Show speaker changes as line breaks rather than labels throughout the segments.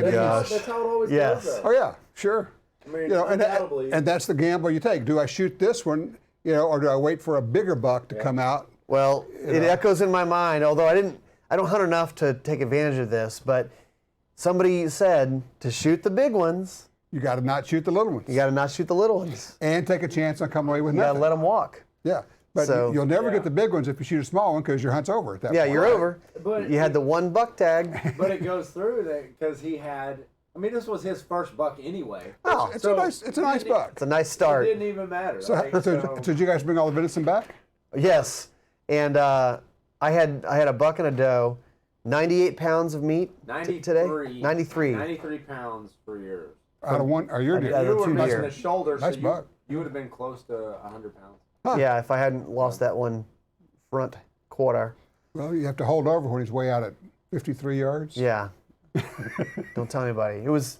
my gosh.
That's how it always
Yes.
goes.
Oh yeah, sure.
I mean,
You know,
undoubtedly.
and that's the gamble you take. Do I shoot this one, you know, or do I wait for a bigger buck to come out?
Well, it echoes in my mind, although I don't hunt enough to take advantage of this, but somebody said to shoot the big ones,
You got to not shoot the little ones.
you got to not shoot the little ones.
And take a chance on coming away with
You got
nothing.
to let them walk.
Yeah, but
So-
you'll never get the big ones if you shoot a small one because your hunt's over at that
Yeah,
point.
you're over.
But
You had the one buck tag.
But it goes through that because he had. I mean, this was his first buck anyway.
Oh,
It's
So-
a nice buck.
It's a nice
It
start.
didn't even matter.
So,
right?
so did you guys bring all the venison back?
Yes, and I had a buck and a doe, 98 pounds of meat today. 93.
93 pounds for yours.
Out of one, or your
Out
deer?
of
You were
two
missing
deer.
the shoulder,
Nice
so
buck.
you would have been close to 100 pounds.
Yeah, if I hadn't lost that one front quarter.
Well, you have to hold over when he's way out at 53 yards.
Yeah. Don't tell anybody. It was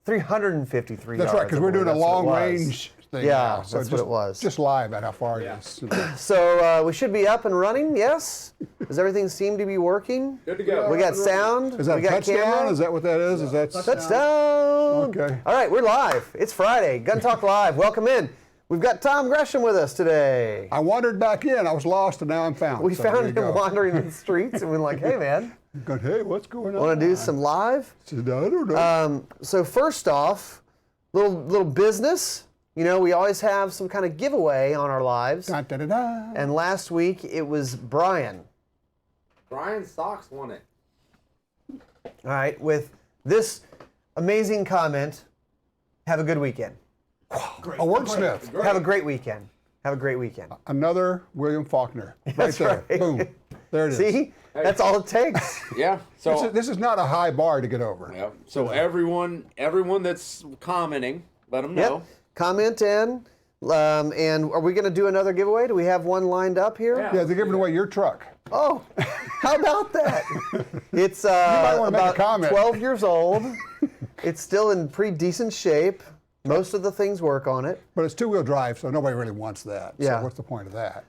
353
That's
yards.
right, because we're doing a
That's what it
long
was.
range thing
Yeah,
now.
that's
just,
what it was.
Just lie about how far
Yeah.
it is.
So we should be up and running, yes? Does everything seem to be working?
Good to go.
We got sound.
Is that
we
a
got
touchdown?
camera.
Is that what that is? Is that
Touchdown!
Okay.
All right, we're live. It's Friday. Gun Talk Live. Welcome in. We've got Tom Gresham with us today.
I wandered back in. I was lost, and now I'm found.
We
So there
found
you
him
go.
wandering in the streets, and we're like, hey, man,
Going, hey, what's going on?
want to do some live?
I said, I don't know.
So first off, little business. You know, we always have some kind of giveaway on our lives.
Dun, dun, dun, dun.
And last week, it was Brian.
Brian Stocks won it.
All right, with this amazing comment, have a good weekend.
A wordsmith.
Have a great weekend. Have a great weekend.
Another William Faulkner. Right
That's
there.
right.
Boom. There it is.
See? That's all it takes.
Yeah. So
This is not a high bar to get over.
yeah. So everyone that's commenting, let them
Yep.
know.
Comment in. And are we going to do another giveaway? Do we have one lined up here?
Yeah.
Yeah, they're giving away your truck.
Oh, how about that? It's
might wanna make a
about
comment.
12 years old. It's still in pretty decent shape. Most of the things work on it.
But it's two-wheel drive, so nobody really wants that.
Yeah.
So what's the point of that?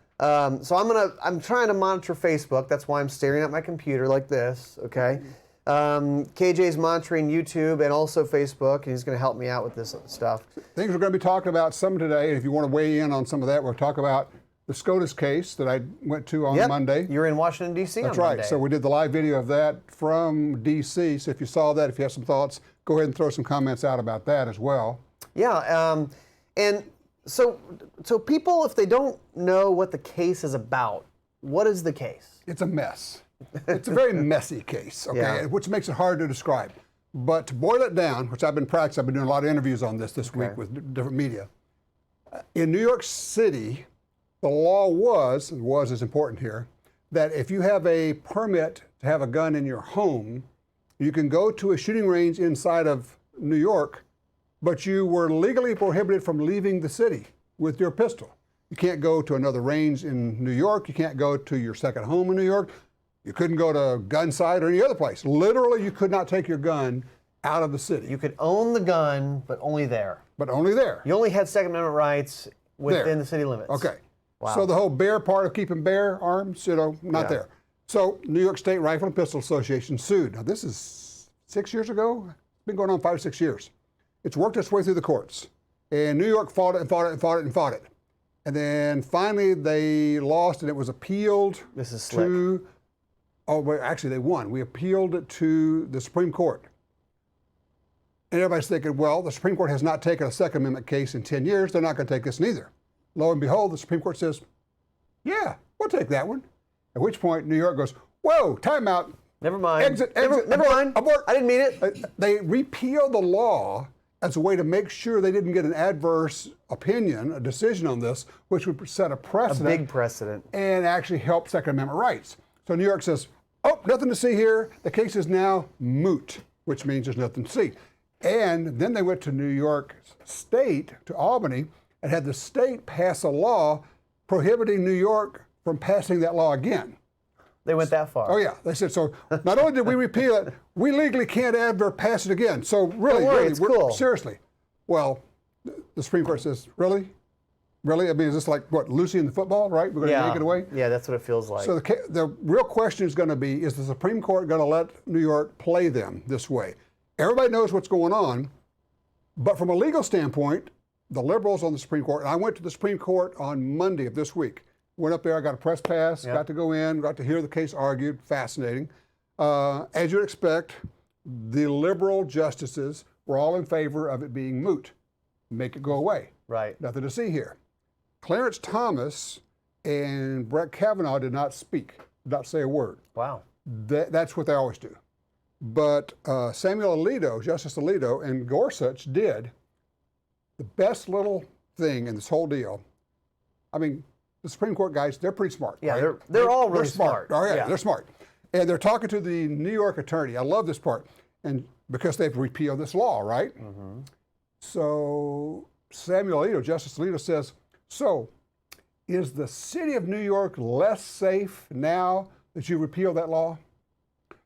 So I'm trying to monitor Facebook. That's why I'm staring at my computer like this. Okay. KJ's monitoring YouTube and also Facebook, and he's going to help me out with this stuff.
Things we're going to be talking about some today, and if you want to weigh in on some of that, we'll talk about the SCOTUS case that I went to on
Yep.
Monday.
You're in Washington, D.C.
That's
on
right.
Monday.
So we did the live video of that from D.C. So if you saw that, if you have some thoughts, go ahead and throw some comments out about that as well.
Yeah. And so people, if they don't know what the case is about, what is the case?
It's a mess. It's a very messy case, okay,
Yeah.
which makes it hard to describe. But to boil it down, which I've been practicing, I've been doing a lot of interviews on this week with different media. In New York City, the law was is important here, that if you have a permit to have a gun in your home, you can go to a shooting range inside of New York, but you were legally prohibited from leaving the city with your pistol. You can't go to another range in New York. You can't go to your second home in New York. You couldn't go to gun sight or any other place. Literally, you could not take your gun out of the city,
You could own the gun, but only there.
but only there.
You only had Second Amendment rights within
There.
the city limits.
Okay.
Wow.
So the whole bear part of keeping bear arms, not
Yeah.
there. So New York State Rifle and Pistol Association sued. Now this is 6 years ago. It's been going on 5 or 6 years. It's worked its way through the courts. And New York fought it and fought it and fought it and fought it. And then finally they lost and it was appealed
This is slick.
to, oh, wait, actually they won. We appealed it to the Supreme Court. And everybody's thinking, well, the Supreme Court has not taken a Second Amendment case in 10 years. They're not going to take this neither. Lo and behold, the Supreme Court says, yeah, we'll take that one. At which point New York goes, whoa, time out.
Never mind.
Exit,
never
abort,
mind.
abort.
I didn't mean it.
They repealed the law as a way to make sure they didn't get an adverse opinion, a decision on this, which would set a
A
precedent
big precedent.
and actually help Second Amendment rights. So New York says, oh, nothing to see here. The case is now moot, which means there's nothing to see. And then they went to New York State, to Albany, and had the state pass a law prohibiting New York from passing that law again.
They went that far.
Oh yeah, they said, so not only did we repeal it, we legally can't ever pass it again. So really,
Don't worry,
really,
it's cool.
seriously. Well, the Supreme Court says, really? Really? I mean, is this like, what, Lucy in the football, right? We're going to take it away?
Yeah, that's what it feels like.
So the real question is going to be, is the Supreme Court going to let New York play them this way? everybody knows what's going on, but from a legal standpoint, the liberals on the Supreme Court, and I went to the Supreme Court on Monday of this week. Went up there, I got a press pass, got to go in, got to hear the case argued, fascinating. As you'd expect, the liberal justices were all in favor of it being moot. Make it go away.
Right.
Nothing to see here. Clarence Thomas and Brett Kavanaugh did not speak, did not say a word.
Wow.
That's what they always do. But Samuel Alito, Justice Alito, and Gorsuch did the best little thing in this whole deal. I mean, the Supreme Court guys, they're pretty smart.
Yeah,
right?
they're all really smart.
Oh, yeah,
Yeah.
they're smart. And they're talking to the New York attorney. I love this part. And because they've repealed this law, right?
Mm-hmm.
So Samuel Alito, Justice Alito says, so is the city of New York less safe now that you repealed that law?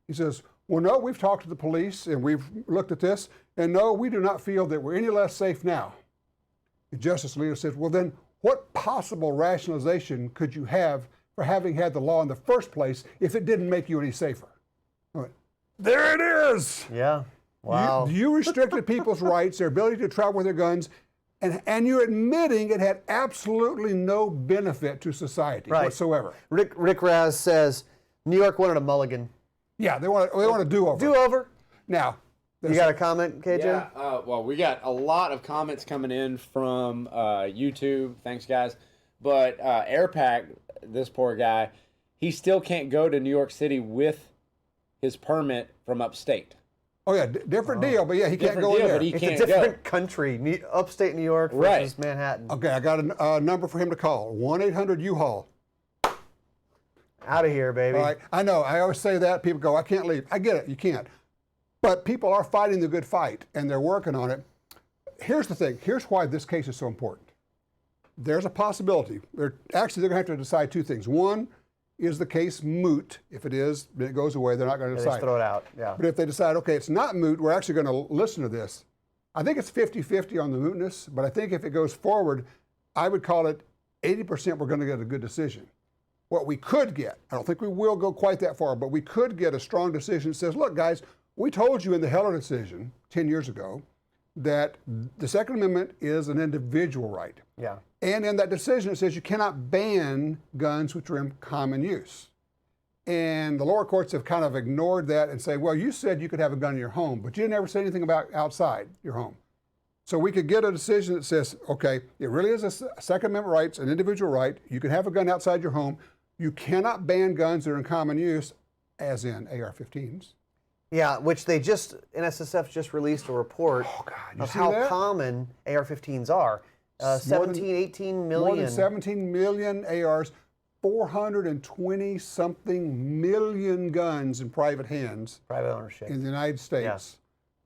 He says, well, no, we've talked to the police and we've looked at this, and no, we do not feel that we're any less safe now. And Justice Alito says, well, then what possible rationalization could you have for having had the law in the first place if it didn't make you any safer? I went, there it is.
Yeah. Wow.
You restricted people's rights, their ability to travel with their guns, and you're admitting it had absolutely no benefit to society whatsoever.
Rick Raz says New York wanted a mulligan.
Yeah, they want to do over.
Do over.
Now,
You got a comment, KJ?
Yeah, well, we got a lot of comments coming in from YouTube. Thanks, guys. But Airpack, this poor guy, he still can't go to New York City with his permit from upstate.
Oh yeah, different deal, but yeah, he can't go in there.
But he
It's
can't
a different country, upstate New York versus Manhattan.
Okay, I got a number for him to call: 1-800-U-Haul.
Out of here, baby.
All right, I know. I always say that. People go, "I can't leave." I get it. You can't. But people are fighting the good fight, and they're working on it. Here's the thing. Here's why this case is so important. There's a possibility. They're going to have to decide two things. One, is the case moot? If it is, then it goes away. They're not going to
They
decide.
just throw it out. Yeah.
But if they decide, okay, it's not moot, we're actually going to listen to this. I think it's 50-50 on the mootness, but I think if it goes forward, I would call it 80% we're going to get a good decision. What we could get, I don't think we will go quite that far, but we could get a strong decision that says, look, guys, we told you in the Heller decision 10 years ago that the Second Amendment is an individual right.
Yeah.
And in that decision, it says you cannot ban guns which are in common use. And the lower courts have kind of ignored that and say, well, you said you could have a gun in your home, but you never said anything about outside your home. So we could get a decision that says, okay, it really is a Second Amendment rights, an individual right. You can have a gun outside your home. You cannot ban guns that are in common use, as in AR-15s.
Yeah, which NSSF just released a report of how common AR-15s are. 18 million.
More than 17 million ARs, 420-something million guns in private hands.
Private ownership.
In the United States.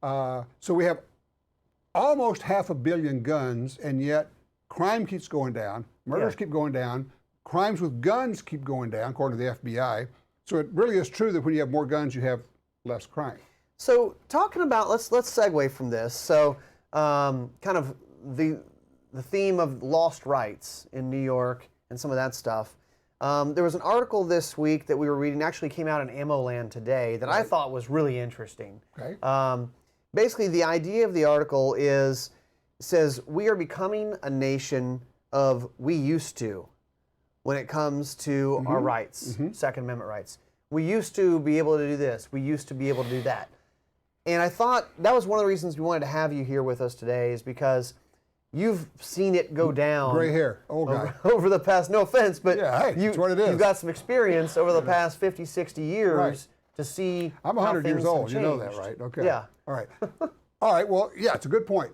Yeah. So we have almost 500 million guns, and yet crime keeps going down, murders keep going down, crimes with guns keep going down, according to the FBI. So it really is true that when you have more guns, you have less crime.
So talking about, let's segue from this. So kind of the theme of lost rights in New York and some of that stuff. There was an article this week that we were reading, actually came out in Ammo Land today, that I thought was really interesting.
Okay.
Basically, the idea of the article says we are becoming a nation of we used to when it comes to our rights, Second Amendment rights. We used to be able to do this. We used to be able to do that. And I thought that was one of the reasons we wanted to have you here with us today, is because you've seen it go down.
Gray hair, old guy.
Over the past, no offense, but
that's what it is.
You've got some experience over the past 50, 60 years to see
I'm
how
100 years
things
old,
have
you know that,
changed.
right? Okay.
Yeah.
All right. All right, well, yeah, it's a good point.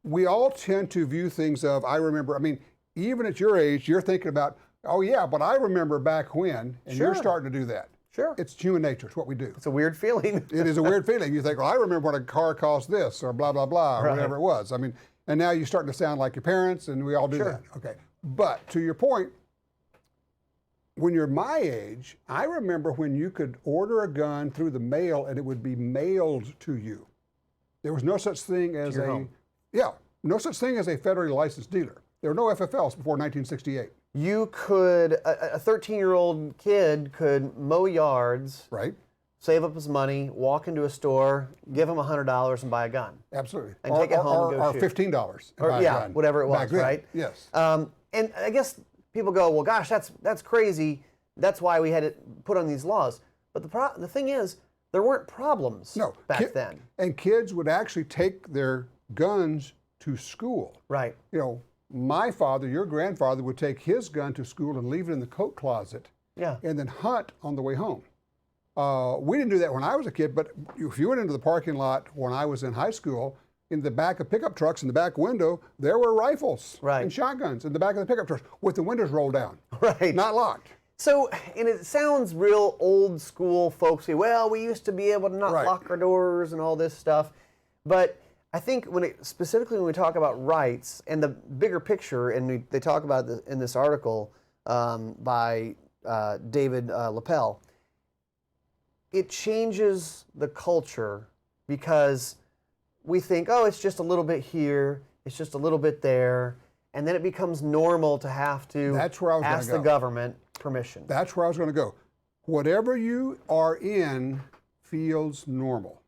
We all tend to view things of, I remember, I mean, even at your age, you're thinking about, oh yeah, but I remember back when, and you're starting to do that.
Sure.
It's human nature, it's what we do.
It's a weird feeling.
It is a weird feeling. You think, well, I remember when a car cost this, or blah, blah, blah, or whatever it was. I mean, and now you're starting to sound like your parents, and we all do that. Okay. But to your point, when you're my age, I remember when you could order a gun through the mail and it would be mailed to you. There was no such thing as no such thing as a federally licensed dealer. There were no FFLs before 1968.
You could, a 13-year-old kid could mow yards,
right?
save up his money, walk into a store, give him $100 and buy a gun.
Absolutely.
And take it home and go
or
shoot.
$15 and
Or,
buy a gun.
whatever it was,
Back then.
right?
Yes.
And I guess people go, well, gosh, that's crazy. That's why we had it put on these laws. But the thing is, there weren't problems back then.
And kids would actually take their guns to school.
Right.
You know, my father, your grandfather, would take his gun to school and leave it in the coat closet.
Yeah.
And then hunt on the way home. We didn't do that when I was a kid, but if you went into the parking lot when I was in high school, in the back of pickup trucks, in the back window, there were rifles and shotguns in the back of the pickup trucks with the windows rolled down.
Right.
Not locked.
So, and it sounds real old school folksy. Well, we used to be able to not lock our doors and all this stuff. But I think specifically when we talk about rights and the bigger picture, and they talk about this in this article by David Lapel, it changes the culture because we think, oh, it's just a little bit here, it's just a little bit there, and then it becomes normal to have to ask the government permission.
That's where I was going to go. Whatever you are in feels normal.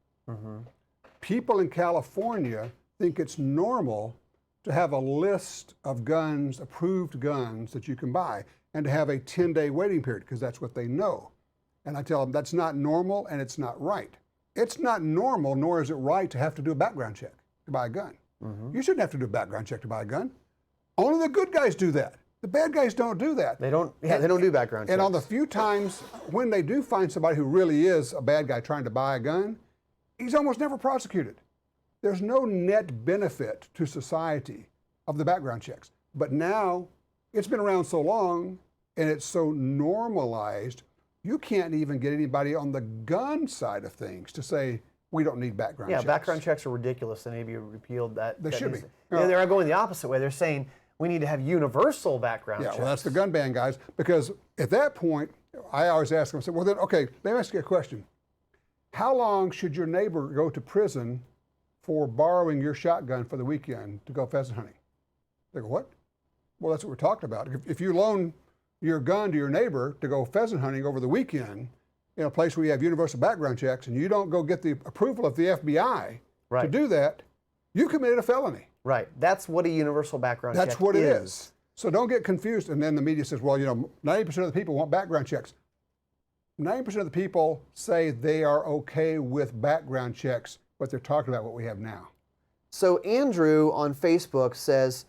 People in California think it's normal to have a list of guns, approved guns that you can buy, and to have a 10-day waiting period, because that's what they know. And I tell them that's not normal and it's not right. It's not normal, nor is it right to have to do a background check to buy a gun. You shouldn't have to do a background check to buy a gun. Only the good guys do that. The bad guys don't do that.
They don't. Yeah, they don't do background checks.
And on the few times when they do find somebody who really is a bad guy trying to buy a gun, he's almost never prosecuted. There's no net benefit to society of the background checks. But now it's been around so long and it's so normalized, you can't even get anybody on the gun side of things to say, we don't need background checks.
Yeah, background checks are ridiculous. They maybe repealed that.
They should be.
They're going the opposite way. They're saying we need to have universal background checks.
Yeah, well, that's the gun ban guys, because at that point, I always ask them, I say, well then, okay, let me ask you a question. How long should your neighbor go to prison for borrowing your shotgun for the weekend to go pheasant hunting? They go, what? Well, that's what we're talking about. If you loan your gun to your neighbor to go pheasant hunting over the weekend in a place where you have universal background checks and you don't go get the approval of the FBI to do that, you committed a felony.
Right. That's what a universal background check is.
That's what it is. So don't get confused. And then the media says, well, you know, 90% of the people want background checks. 90% of the people say they are okay with background checks, but they're talking about what we have now.
So Andrew on Facebook says,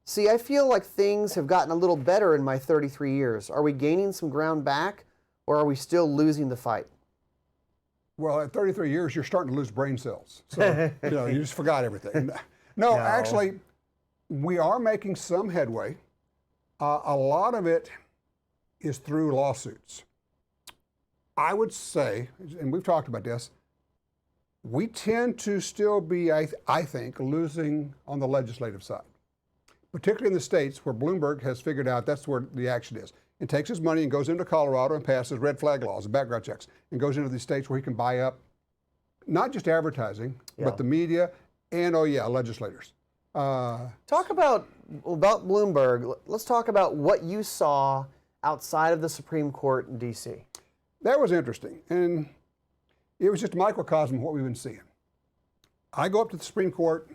see, I feel like things have gotten a little better in my 33 years. Are we gaining some ground back, or are we still losing the fight?
Well, at 33 years, you're starting to lose brain cells. So, you know, you just forgot everything. No, actually, we are making some headway. A lot of it is through lawsuits. I would say, and we've talked about this, we tend to still be, I think, losing on the legislative side, particularly in the states where Bloomberg has figured out that's where the action is. It takes his money and goes into Colorado and passes red flag laws and background checks and goes into these states where he can buy up not just advertising, but the media and, legislators.
Talk about Bloomberg. Let's talk about what you saw outside of the Supreme Court in D.C.
That was interesting, and it was just a microcosm of what we've been seeing. I go up to the Supreme Court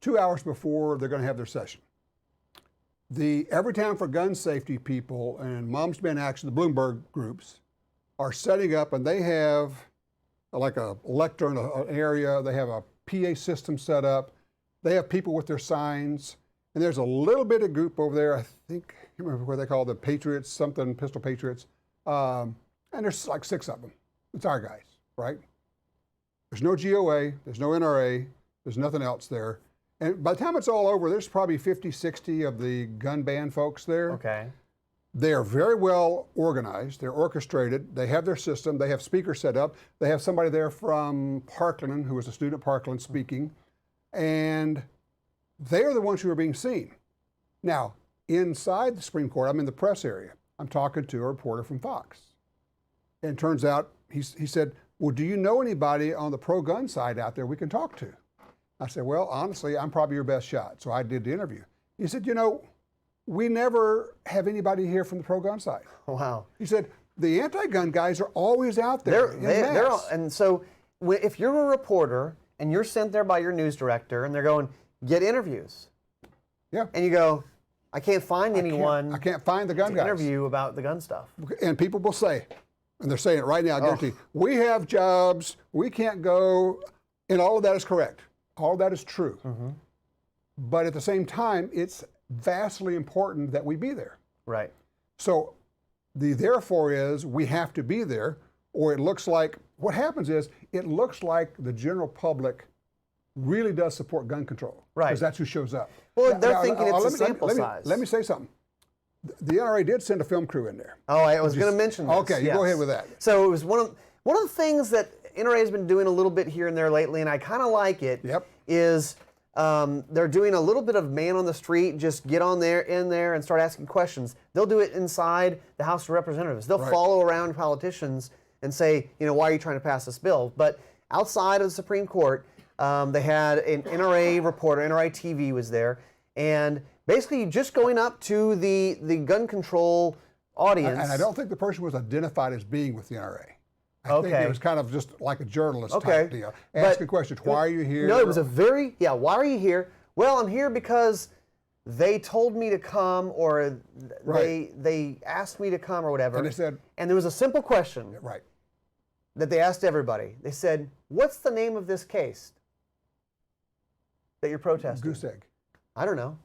2 hours before they're going to have their session. The Everytown for Gun Safety people and Moms Demand Action, the Bloomberg groups, are setting up, and they have like a lectern, an area. They have a PA system set up. They have people with their signs, and there's a little bit of group over there. I think, I can't remember what they call the Patriots, something, Pistol Patriots. And there's like 6 of them. It's our guys, right? There's no GOA, there's no NRA, there's nothing else there. And by the time it's all over, there's probably 50, 60 of the gun ban folks there.
Okay.
They are very well organized. They're orchestrated. They have their system. They have speakers set up. They have somebody there from Parkland, who was a student at Parkland, speaking. And they are the ones who are being seen. Now, inside the Supreme Court, I'm in the press area. I'm talking to a reporter from Fox. And it turns out, he said, well, do you know anybody on the pro-gun side out there we can talk to? I said, well, honestly, I'm probably your best shot. So I did the interview. He said, you know, we never have anybody here from the pro-gun side.
Wow.
He said, the anti-gun guys are always out there.
And so if you're a reporter and you're sent there by your news director and they're going, get interviews.
Yeah.
And you go, I can't find anyone.
I can't find the gun
to
guys.
interview about the gun stuff.
And people will say, and they're saying it right now, I guarantee, we have jobs, we can't go, and all of that is correct. All of that is true. But at the same time, it's vastly important that we be there.
Right.
So the therefore is we have to be there, or it looks like, what happens is, it looks like the general public really does support gun control.
Right.
Because that's who shows up.
Well, they're thinking it's a sample size.
Let me say something. The NRA did send a film crew in there.
Oh, I was going to mention this.
Okay, you go ahead with that.
So it was one of the things that NRA has been doing a little bit here and there lately, and I kind of like it.
Yep.
Is they're doing a little bit of man on the street, just get in there and start asking questions. They'll do it inside the House of Representatives. They'll follow around politicians and say, why are you trying to pass this bill? But outside of the Supreme Court, they had an NRA reporter, NRA TV was there, and basically just going up to the gun control audience.
And I don't think the person was identified as being with the NRA. I think it was kind of just like a journalist type deal. Asking questions, why are you here?
No, it was a why are you here? Well, I'm here because they told me to come, or they asked me to come, or whatever.
And they said,
and there was a simple question that they asked everybody. They said, what's the name of this case that you're protesting?
Goose egg.
I don't know.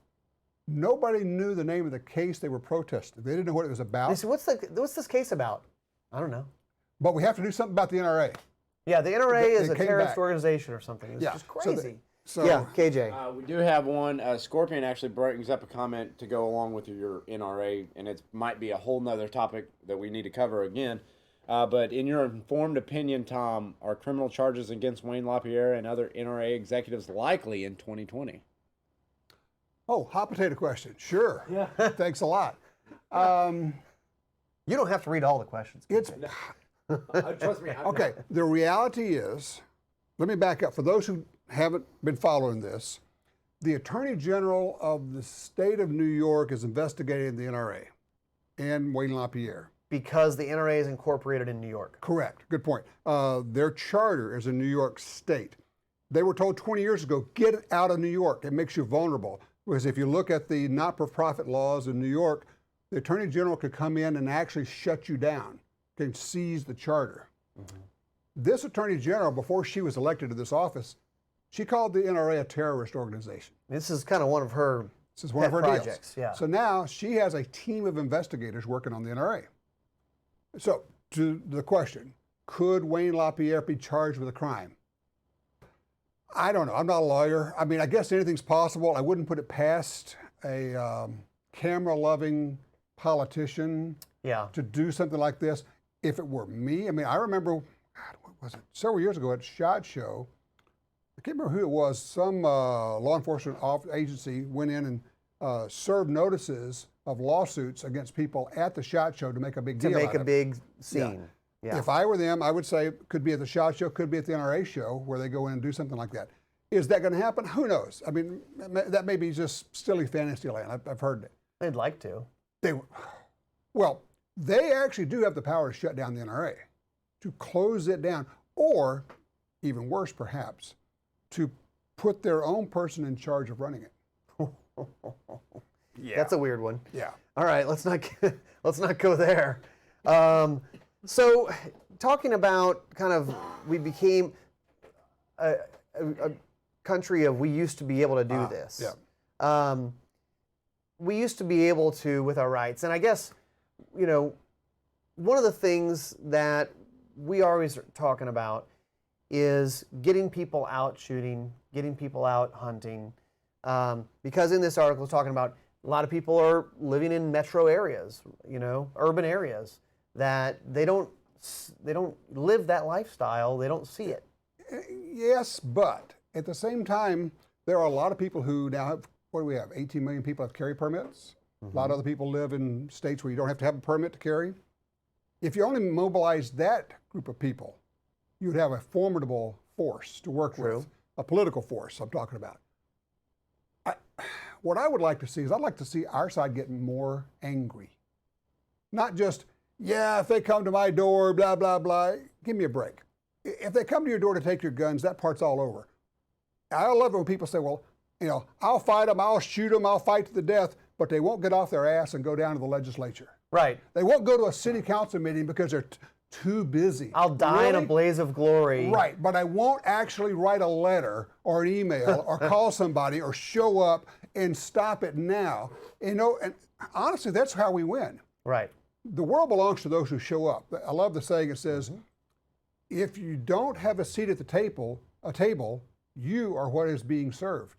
Nobody knew the name of the case they were protesting. They didn't know what it was about.
They said, what's this case about? I don't know.
But we have to do something about the NRA.
Yeah, the NRA is a terrorist organization or something. It's just crazy.
So
KJ.
We do have one. Scorpion actually brings up a comment to go along with your NRA, and it might be a whole nother topic that we need to cover again. But in your informed opinion, Tom, are criminal charges against Wayne LaPierre and other NRA executives likely in 2020?
Oh, hot potato question. Sure. Yeah. Thanks a lot.
You don't have to read all the questions.
It's
Trust me.
okay. The reality is, let me back up. For those who haven't been following this, the Attorney General of the state of New York is investigating the NRA and Wayne LaPierre.
Because the NRA is incorporated in New York.
Correct. Good point. Their charter is in New York State. They were told 20 years ago, get it out of New York. It makes you vulnerable. Because if you look at the not-for-profit laws in New York, the Attorney General could come in and actually shut you down, can seize the charter. This Attorney General, before she was elected to this office, she called the NRA a terrorist organization.
This is kind of one of her
projects.
Yeah.
So now she has a team of investigators working on the NRA. So to the question, could Wayne LaPierre be charged with a crime? I don't know. I'm not a lawyer. I mean, I guess anything's possible. I wouldn't put it past a camera-loving politician to do something like this. If it were me, I mean, I remember, what was it, several years ago at SHOT Show, I can't remember who it was, some law enforcement agency went in and served notices of lawsuits against people at the SHOT Show to make a big deal out of it.
To make a big scene. Yeah.
If I were them, I would say could be at the SHOT Show, could be at the NRA show where they go in and do something like that. Is that going to happen? Who knows? I mean, that may be just silly fantasy land. I've heard it.
They'd like to.
They actually do have the power to shut down the NRA, to close it down, or even worse, perhaps, to put their own person in charge of running it.
That's a weird one.
Yeah.
All right, let's not go there. So, talking about kind of, we became a country of we used to be able to do this.
Yeah.
We used to be able to with our rights, and I guess, one of the things that we always are talking about is getting people out shooting, getting people out hunting, because in this article it's talking about a lot of people are living in metro areas, urban areas, that they don't live that lifestyle, they don't see it.
Yes, but at the same time, there are a lot of people who now have, what do we have, 18 million people have carry permits. A lot of other people live in states where you don't have to have a permit to carry. If you only mobilize that group of people, you'd have a formidable force to work with, a political force I'm talking about. What I would like to see is I'd like to see our side getting more angry. Not just, yeah, if they come to my door, blah, blah, blah, give me a break. If they come to your door to take your guns, that part's all over. I love it when people say, well, you know, I'll fight them, I'll shoot them, I'll fight to the death, but they won't get off their ass and go down to the legislature.
Right.
They won't go to a city council meeting because they're too busy.
I'll die in a blaze of glory.
Right, but I won't actually write a letter or an email or call somebody or show up and stop it now. You know, and honestly, that's how we win.
Right.
The world belongs to those who show up. I love the saying. It says, if you don't have a seat at the table, you are what is being served.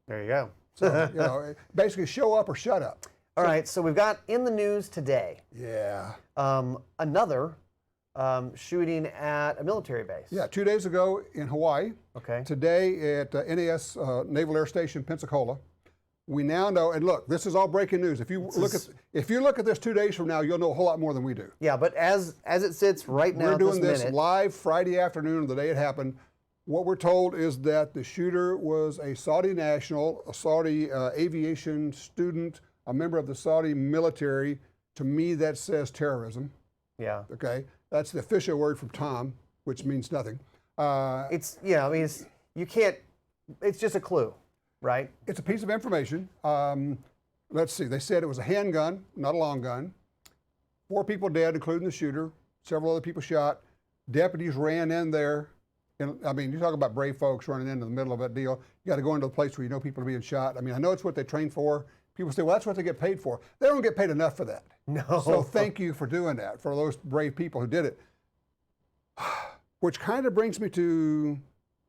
There you go.
So, you know, basically show up or shut up.
All right, so we've got in the news today
Yeah.
another shooting at a military base.
Yeah, 2 days ago in Hawaii.
Okay.
Today at NAS Naval Air Station, Pensacola. We now know, and look, this is all breaking news. If you look at this 2 days from now, you'll know a whole lot more than we do.
Yeah, but as it sits right now,
We're doing
this
this
minute,
live Friday afternoon, the day it happened. What we're told is that the shooter was a Saudi national, a Saudi aviation student, a member of the Saudi military. To me, that says terrorism.
Yeah.
Okay, that's the official word from Tom, which means nothing.
It's I mean, you can't. It's just a clue, right?
It's a piece of information. Let's see. They said it was a handgun, not a long gun. 4 people dead, including the shooter. Several other people shot. Deputies ran in there. And, I mean, you talk about brave folks running into the middle of that deal. You got to go into a place where you know people are being shot. I mean, I know it's what they train for. People say, well, that's what they get paid for. They don't get paid enough for that.
No.
So thank you for doing that, for those brave people who did it. Which kind of brings me to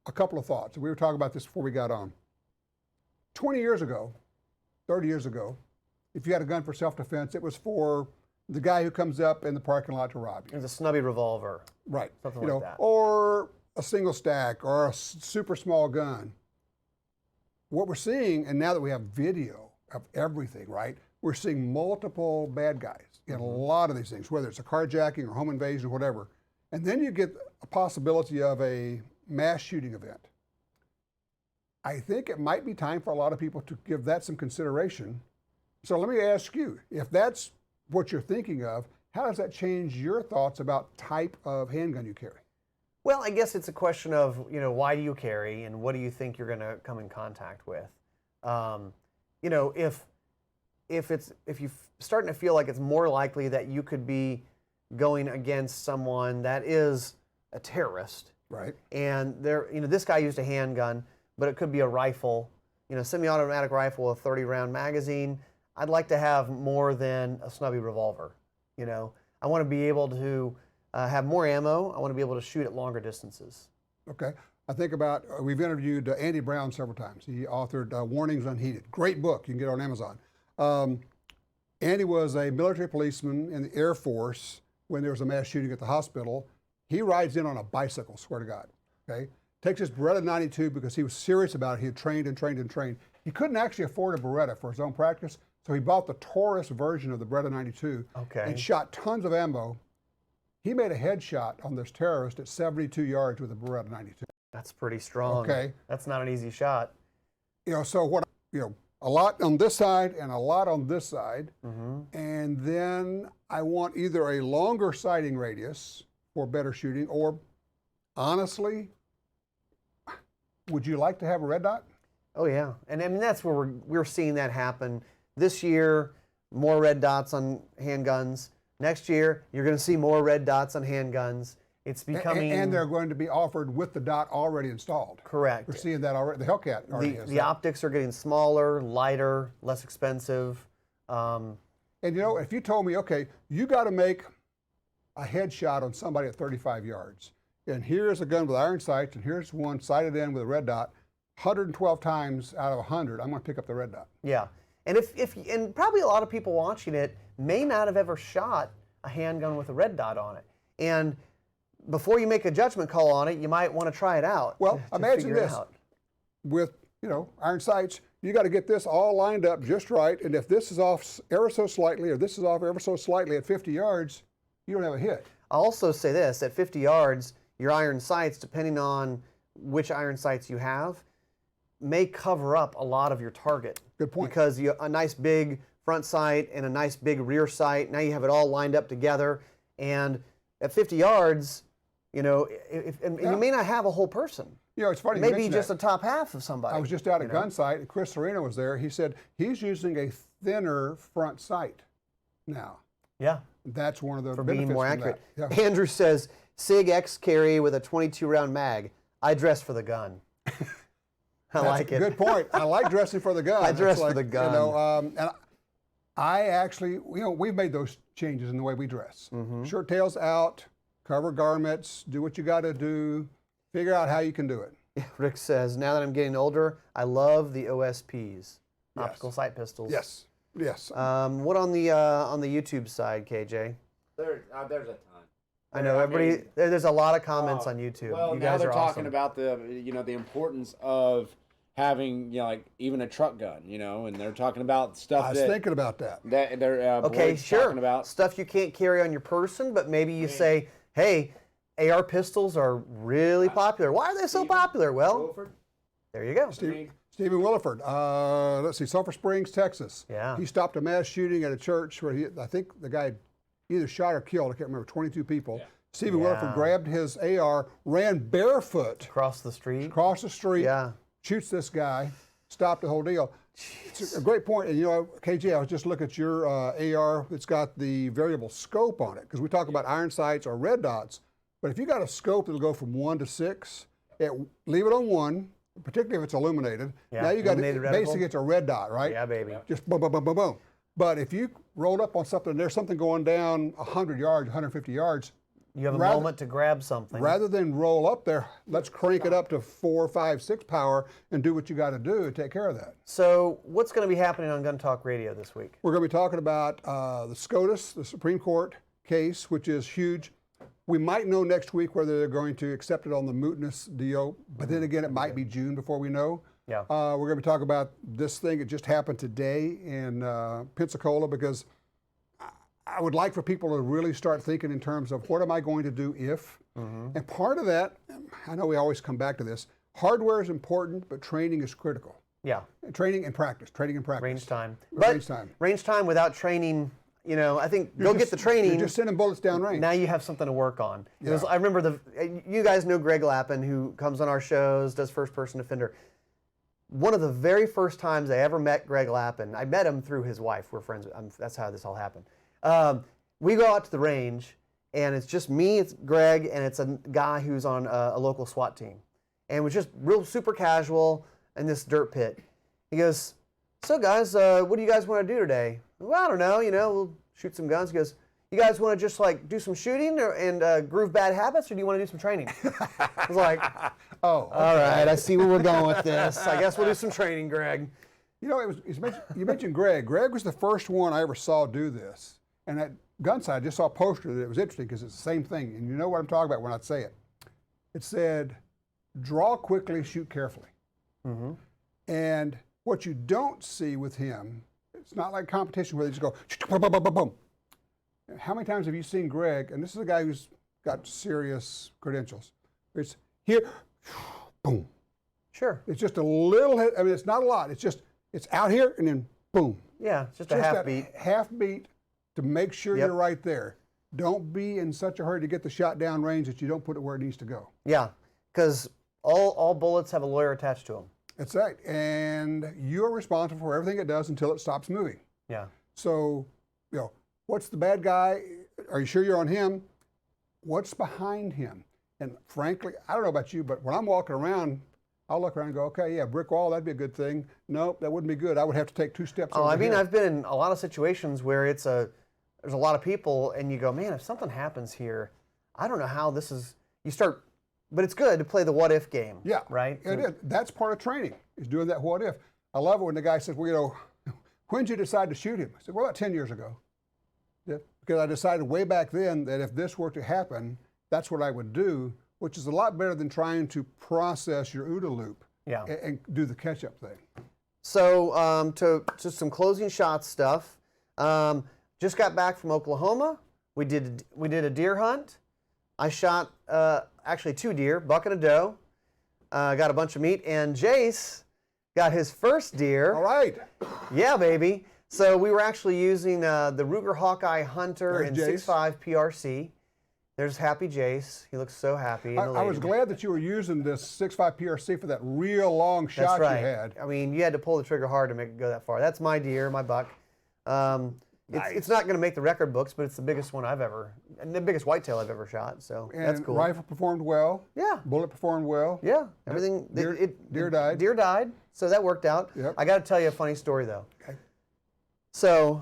a couple of thoughts. We were talking about this before we got on. 20 years ago, 30 years ago, if you had a gun for self-defense, it was for the guy who comes up in the parking lot to rob you.
It's a snubby revolver.
Right.
Something like that.
Or a single stack or a super small gun. What we're seeing, and now that we have video of everything, right, we're seeing multiple bad guys in a lot of these things, whether it's a carjacking or home invasion or whatever. And then you get a possibility of a mass shooting event. I think it might be time for a lot of people to give that some consideration. So let me ask you, if that's what you're thinking of, how does that change your thoughts about type of handgun you carry?
Well, I guess it's a question of, why do you carry and what do you think you're going to come in contact with? If you're starting to feel like it's more likely that you could be going against someone that is a terrorist,
right?
And this guy used a handgun, but it could be a rifle, semi-automatic rifle with a 30-round magazine. I'd like to have more than a snubby revolver. I want to be able to have more ammo. I want to be able to shoot at longer distances.
Okay. I think about, we've interviewed Andy Brown several times. He authored Warnings Unheeded. Great book. You can get it on Amazon. Andy was a military policeman in the Air Force when there was a mass shooting at the hospital. He rides in on a bicycle, swear to God. Okay. Takes his Beretta 92 because he was serious about it. He had trained and trained and trained. He couldn't actually afford a Beretta for his own practice, so he bought the Taurus version of the Beretta 92 and shot tons of ammo. He made a headshot on this terrorist at 72 yards with a Beretta 92.
That's pretty strong.
Okay.
That's not an easy shot.
So what, a lot on this side and a lot on this side. And then I want either a longer sighting radius for better shooting, or honestly, would you like to have a red dot?
Oh yeah, and I mean that's where we're seeing that happen this year. More red dots on handguns. Next year, you're going to see more red dots on handguns. It's becoming...
And they're going to be offered with the dot already installed.
Correct.
We're seeing that already. The Hellcat already has
the
that.
optics are getting smaller, lighter, less expensive.
And if you told me, okay, you got to make a headshot on somebody at 35 yards, and here's a gun with iron sights, and here's one sighted in with a red dot, 112 times out of 100, I'm going to pick up the red dot.
Yeah. And and probably a lot of people watching it may not have ever shot a handgun with a red dot on it. And before you make a judgment call on it, you might want to try it out.
Well, imagine this. With, iron sights, you got to get this all lined up just right. And if this is off ever so slightly, or this is off ever so slightly at 50 yards, you don't have a hit.
I'll also say this, at 50 yards, your iron sights, depending on which iron sights you have, may cover up a lot of your target.
Good point.
Because a nice big front sight and a nice big rear sight. Now you have it all lined up together, and at 50 yards, you know, and you may not have a whole person.
You know, it's funny.
Maybe just the top half of somebody.
I was just out at Gunsight, and Chris Serena was there. He said he's using a thinner front sight now.
Yeah.
That's one of the
For
benefits
being more
from
accurate.
that. Yeah.
Andrew says, SIG X carry with a 22-round mag. I dress for the gun. I like it.
Good point. I like dressing for the gun.
I dress
It's
for the gun.
You know, and I actually, you know, we've made those changes in the way we dress. Shirt tails out, cover garments, do what you got to do, figure out how you can do it.
Rick says, now that I'm getting older, I love the OSPs, optical sight pistols.
Yes, yes.
What on the YouTube side, KJ?
There's a ton.
I know everybody. There's a lot of comments on YouTube.
Well,
you
now
guys
they're
are
talking
awesome.
about the the importance of having like even a truck gun, and they're talking about stuff
I was thinking about that.
that they're
Okay,
Boyd's
sure.
talking about.
Stuff you can't carry on your person, but maybe you say, hey, AR pistols are really popular. Why are they so popular? Well,
Wilford?
there you go.
Stephen Williford, let's see, Sulphur Springs, Texas.
Yeah.
He stopped a mass shooting at a church where I think the guy either shot or killed, I can't remember, 22 people. Yeah. Stephen Williford grabbed his AR, ran barefoot
Across the street.
across the street,
Yeah.
shoots this guy, stopped the whole deal. It's a great point. And KJ, I was just looking at your AR. It's got the variable scope on it because we talk about iron sights or red dots. But if you got a scope that'll go from 1 to 6, leave it on 1, particularly if it's illuminated.
Yeah,
Now you got
illuminated
basically
reticle.
it's a red dot, right?
Yeah, baby.
Just boom, boom, boom, boom, boom. But if you rolled up on something, there's something going down 100 yards, 150 yards.
You have a moment to grab something.
Rather than roll up there, let's crank it up to 4, 5, 6 power and do what you got to do to take care of that.
So what's going to be happening on Gun Talk Radio this week?
We're going to be talking about the SCOTUS, the Supreme Court case, which is huge. We might know next week whether they're going to accept it on the mootness deal, but then again, it might be June before we know.
Yeah.
We're going to be talking about this thing. It just happened today in Pensacola because I would like for people to really start thinking in terms of what am I going to do if? And part of that, I know we always come back to this, hardware is important, but training is critical.
Yeah.
Training and practice.
Range time.
Range time.
Range time without training, I think get the training.
You're just sending bullets down range.
Now you have something to work on.
Yeah.
I remember you guys know Greg Lappin, who comes on our shows, does First Person Defender. One of the very first times I ever met Greg Lappin, I met him through his wife. We're friends. That's how this all happened. We go out to the range, and it's just me, it's Greg, and it's a guy who's on a local SWAT team. And it was just real super casual in this dirt pit. He goes, so guys, what do you guys want to do today? Well, I don't know, we'll shoot some guns. He goes, you guys want to just like do some shooting and groove bad habits, or do you want to do some training? I was like,
oh,
all right, I see where we're going with this. I guess we'll do some training, Greg.
You mentioned Greg. Greg was the first one I ever saw do this. And at Gunsight, I just saw a poster that it was interesting because it's the same thing. And you know what I'm talking about when I say it. It said, draw quickly, shoot carefully. And what you don't see with him, it's not like competition where they just go, boom, boom, boom, boom, boom. How many times have you seen Greg, and this is a guy who's got serious credentials, it's here, boom.
Sure.
It's just a little, it's not a lot. It's out here and then boom.
Yeah, it's just a half
that
beat.
Half beat to make sure you're right there. Don't be in such a hurry to get the shot down range that you don't put it where it needs to go.
Yeah, because all bullets have a lawyer attached to them.
That's right. And you're responsible for everything it does until it stops moving.
Yeah.
So, what's the bad guy? Are you sure you're on him? What's behind him? And frankly, I don't know about you, but when I'm walking around, I'll look around and go, okay, yeah, brick wall, that'd be a good thing. Nope, that wouldn't be good. I would have to take 2 steps over here.
I've been in a lot of situations where there's a lot of people, and you go, man, if something happens here, I don't know how this is. But it's good to play the what if game.
Yeah,
right.
It is. That's part of training, is doing that what if. I love it when the guy says, well, when did you decide to shoot him? I said, well, about 10 years ago. Yeah, because I decided way back then that if this were to happen, that's what I would do, which is a lot better than trying to process your OODA loop and do the catch-up thing.
So to some closing shots stuff. Just got back from Oklahoma. We did a deer hunt. I shot actually 2 deer, buck and a doe. Got a bunch of meat, and Jace got his first deer.
All right.
Yeah, baby. So we were actually using the Ruger Hawkeye Hunter
There's
and
Jace.
6.5 PRC. There's Happy Jace. He looks so happy. and
I was
elated.
glad that you were using this 6.5 PRC for that real long shot
That's right.
you had.
I mean, you had to pull the trigger hard to make it go that far. That's my deer, my buck. It's not going to make the record books, but it's the biggest one I've ever, and the biggest whitetail I've ever shot. So
And
that's cool.
rifle performed well.
Yeah.
Bullet performed well.
Yeah, everything.
Deer died.
Deer died, so that worked out.
Yep.
I got to tell you a funny story though.
Okay.
So,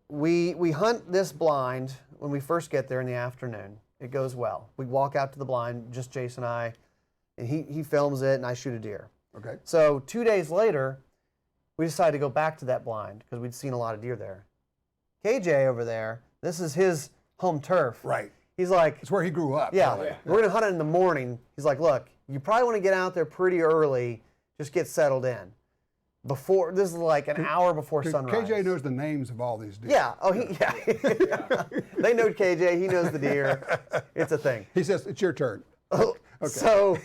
we hunt this blind when we first get there in the afternoon. It goes well. We walk out to the blind, just Jason and I, and he films it, and I shoot a deer.
Okay.
So 2 days later, we decided to go back to that blind because we'd seen a lot of deer there. KJ over there, this is his home turf.
Right.
He's like,
It's where he grew up.
yeah,
probably.
we're gonna hunt it in the morning. He's like, look, you probably want to get out there pretty early, just get settled in. Before this is like an hour before sunrise.
KJ knows the names of all these deer.
Yeah. Oh, yeah. They know KJ. He knows the deer. It's a thing.
He says, it's your turn.
So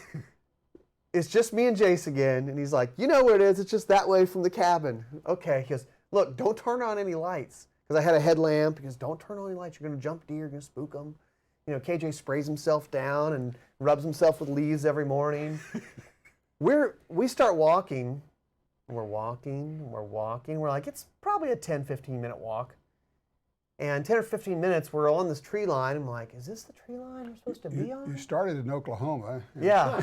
it's just me and Jace again, and he's like, you know where it is? It's just that way from the cabin. Okay. He goes, look, don't turn on any lights because I had a headlamp. He goes, don't turn on any lights. You're gonna jump deer. You're gonna spook them. You know, KJ sprays himself down and rubs himself with leaves every morning. We start walking. We're walking. We're like, it's probably a 10, 15 minute walk. And 10 or 15 minutes, we're on this tree line. I'm like, is this the tree line we're supposed to be on?
You started in Oklahoma.
Yeah.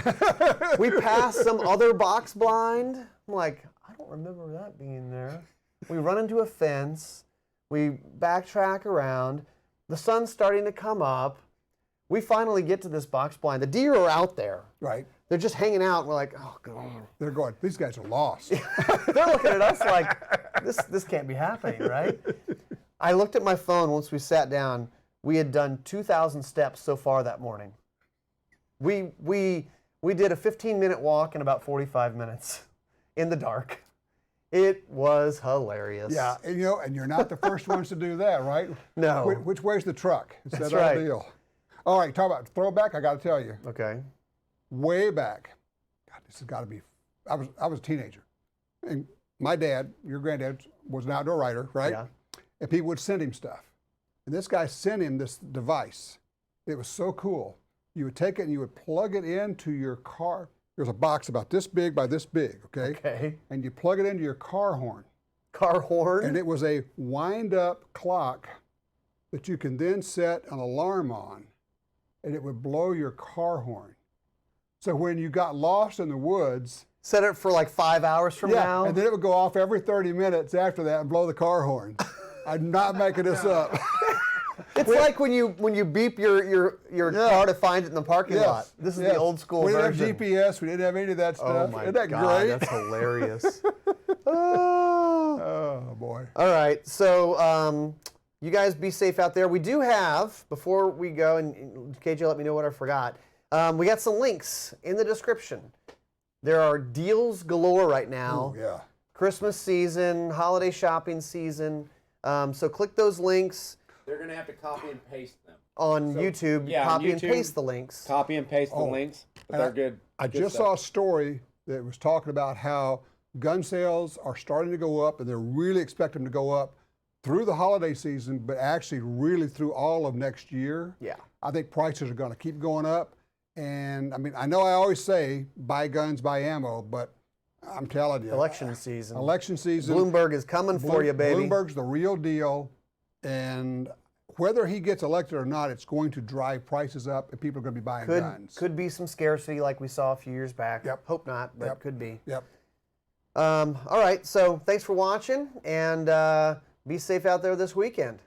We passed some other box blind. I'm like, I don't remember that being there. We run into a fence. We backtrack around. The sun's starting to come up. We finally get to this box blind. The deer are out there.
Right.
They're just hanging out. And we're like, oh, God.
They're going, these guys are lost.
They're looking at us like, this can't be happening, right? I looked at my phone once we sat down. We had done 2,000 steps so far that morning. We did a 15-minute walk in about 45 minutes in the dark. It was hilarious.
Yeah, and, and you're not the first ones to do that, right?
No.
Which way's the truck? It's
That's
that
right.
deal. All right, talk about throwback. I got to tell you,
Okay.
way back. God, this has got to be. I was a teenager, and my dad, your granddad, was an outdoor writer, right?
Yeah.
And people would send him stuff, and this guy sent him this device. It was so cool. You would take it and you would plug it into your car. There's a box about this big by this big, okay?
Okay.
And you plug it into your car horn.
Car horn.
And it was a wind-up clock that you can then set an alarm on, and it would blow your car horn. So when you got lost in the woods,
Set it for like 5 hours from now.
and then it would go off every 30 minutes after that and blow the car horn. I'm not making this up.
It's like when you beep your car to find it in the parking lot. This is the old school
We
version.
didn't have GPS. We didn't have any of that
Oh
stuff.
my
Isn't that
God,
great?
that's hilarious. Oh.
Oh boy.
All right, so you guys be safe out there. We do have, before we go, and KJ let me know what I forgot, we got some links in the description. There are deals galore right now.
Ooh, yeah.
Christmas season, holiday shopping season. So click those links
They're going to have to copy and paste them.
on YouTube.
yeah, on
Copy and
YouTube,
paste the links.
Copy and paste the links, but they're good.
I
good
just
stuff.
saw a story that was talking about how gun sales are starting to go up, and they're really expecting them to go up through the holiday season, but actually really through all of next year.
Yeah.
I think prices are going to keep going up. And I mean, I know I always say buy guns, buy ammo, but I'm telling you.
Election season.
Election season.
Bloomberg is coming for you, baby.
Bloomberg's the real deal. And whether he gets elected or not, it's going to drive prices up, and people are going to be buying guns.
Could be some scarcity like we saw a few years back.
Yep.
Hope not, but
Yep.
could be.
Yep.
All right, so thanks for watching, and be safe out there this weekend.